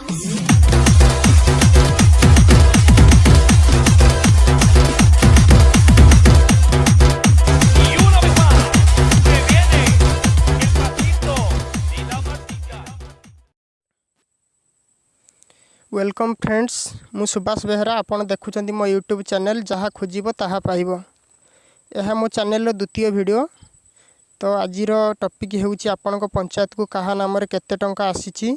Welcome friends मु सुभाष बेहरा आपण देखुचंती मो यूट्यूब चैनल जहाँ खोजिबो ताहा पाइबो। यह मो चैनल द्वितीय वीडियो। तो आजिर टॉपिक हेउची आपण को पंचायत को कहा नाम रे केते टंका आसीची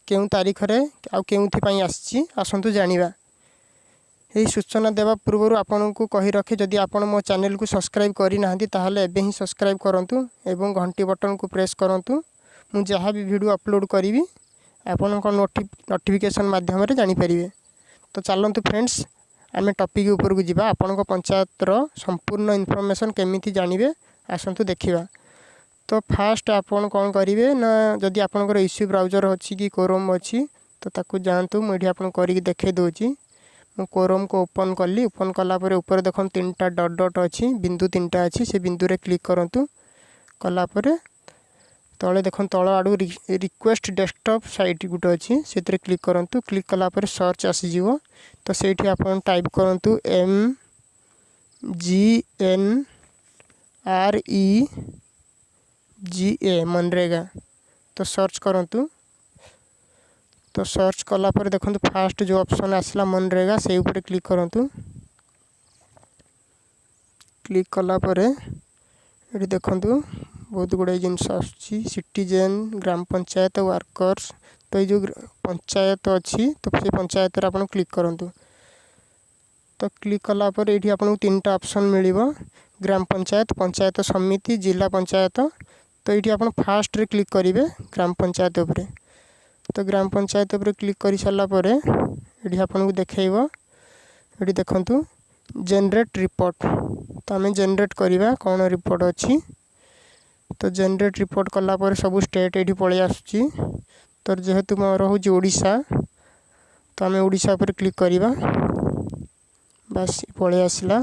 केउ तारीख रे आ केउथि पई आसीची आसंतु जानिबा। एही सूचना देवा पूर्व आपण को कहि रखे जदि आपण मो चैनल को सब्सक्राइब करि नाहंती ताहाले एबे ही सब्सक्राइब करंतु एवं घंटी बटन को प्रेस करंतु। मु जहाँ भी वीडियो अपलोड करी आपण को नोटिफिकेशन माध्यम रे जानि परिबे। तो चलंतु फ्रेंड्स आमे टॉपिक ऊपर को जिबा। आपण को पंचायत रो संपूर्ण इन्फॉर्मेशन केमिति जानिबे आसंतु देखिबा। तो फास्ट आपण कोन करिवे ना जदि आपण को इश्यू ब्राउजर अछि कि क्रोम अछि तो ताकू जानतु मुडी आपण करी देखे दोची। मु क्रोम को ओपन करली। ओपन कला परे ऊपर देखन तीनटा डॉट डॉट अछि बिंदु तीनटा अछि से बिंदु रे क्लिक करंतु। कला परे तले देखन तल आडू रिक्वेस्ट डेस्कटॉप साइट गुटे अच्छी से क्लिक करंतु। क्लिक कला पर सर्च आसीजिवो। तो सेठी आपण टाइप करंतु MGNREGA मनरेगा। तो सर्च करंतु। तो सर्च कला पर देखंतु फास्ट जो ऑप्शन आसला मनरेगा से ऊपर क्लिक करंतु। क्लिक कला पर एठी देखंतु बहुत गुड़ाई जिनस सिटीजेन ग्राम पंचायत वर्कर्स। तो ये जो पंचायत अच्छी तो से पंचायत रे आपण क्लिक करंतु। तो क्लिक कला पर एठी आपन तीनटा ऑप्शन मिलिबो ग्राम पंचायत पंचायत समिति जिला पंचायत। तो ये आपन फास्ट रे क्लिक करिवे ग्राम पंचायत ऊपर। तो ग्राम पंचायत ऊपर क्लिक करि साला परे एठी आपन को देखाइबो। एठी देखंतु जनरेट रिपोर्ट। तो हमें जनरेट करिवा कोन रिपोर्ट अछि। तो जनरेट रिपोर्ट कला पर सब स्टेट एठी पळे आसुची। तो जेहेतु मोर होची ओडिशा तो आमे ओडिशा पर क्लिक करिवा। बस पळे आसला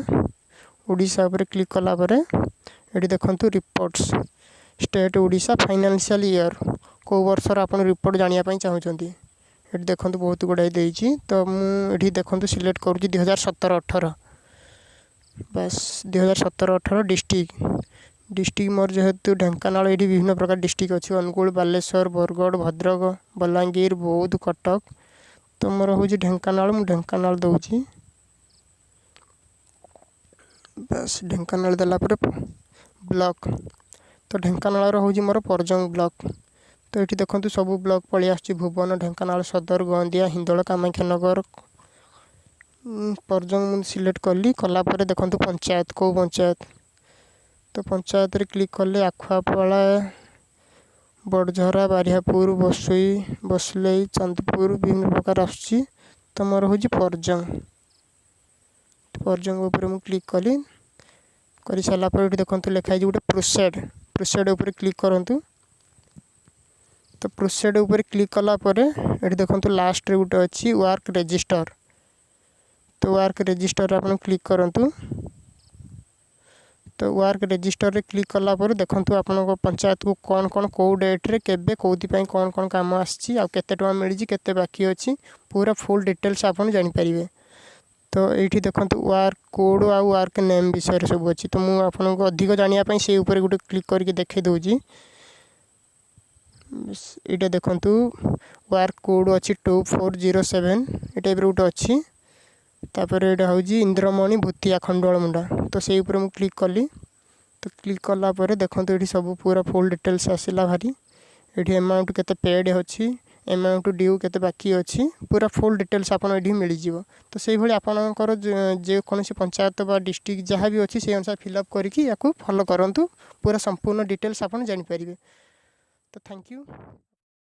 ओडिशा पर क्लिक कला परे एठी देखंतु reports state Odisha financial year को वर्षर आपण रिपोर्ट जानिया पई चाहउचंती। एठी देखंतु बहुत गुडाई देइची। तो मु एठी देखंतु सिलेक्ट करूची 2017-18। बस 2017-18 डिस्ट्रिक्ट मोर जेहेतु ढेंकानाल ये विभिन्न प्रकार डिस्ट्रिक्ट अच्छी अनुगुल बालेश्वर बरगढ़ भद्रक बलांगीर बौद्ध कटक। तो मोर हूँ ढेंकानाल मु ढेंकानाल दौची। बस ढेंकानाल देला पर ब्लॉक। तो ढेंकानाल हूँ मोर परजंग ब्लॉक। तो ये देखंतु सब ब्लॉक पलि आसुची भुवन ढेंकानाल सदर गंदिया हिंदोल कामाख्यानगर परजंग मु सिलेक्ट कली। कला पर देखंतु पंचायत को पंचायत। तो पंचायत रे क्लिक कले आखुआपड़ा बड़झरा बारियापुर बसुई बसलई चांदपुर विभिन्न प्रकार आसुची। तो मोर हूँ परजंग। परजंग ऊपर मु क्लिक कली करि साला पर एठी देखंतु लिखाई गोटे प्रोसेड ऊपर क्लिक करंतु। तो प्रोसेड ऊपर क्लिक कला पर एठी देखंतु लास्ट रे गोटे अछि वर्क रजिस्टर। तो वर्क रजिस्टर आपण क्लिक करंतु। तो वर्क रजिस्टर रे क्लिक कला पर देखंतु आपण को पंचायत को कौन कौन को डेट रे केबे कोउति पई कौन कौन काम आछि आ केते टका मिलि जी केते बाकी अछि पूरा फुल डिटेल्स आपण जानि परिबे। तो एठी देखंतु वर्क कोड आ वर्क नेम विषय रे सब अछि। तो मु आपण को अधिक जानिया पई से ऊपर गुटे क्लिक करके देखे दोजी। एटा देखंतु वर्क कोड अछि 2407 ए टाइप रे गुटे अछि। तापर एटा होजी इंद्रमणि भूतिया खंडोल मुंडा। तो से ऊपर मु क्लिक कली। तो क्लिक कला पर देखंतु एठी सब पूरा फुल डिटेल्स आसिला भारी। एठी अमाउंट केते पेड होछि अमाउंट ड्यू केते बाकी अछि पूरा फुल डिटेल्स आपन एठी मिलि जिवो। तो सेहि भली आपनकर जे कोनोसी पंचायत बा डिस्ट्रिक्ट जहाँ भी अछि से अनुसार फिलअप करिकि याकू फॉलो करंतु पूरा संपूर्ण डिटेल्स आपन जानि परिबे। तो थैंक यू।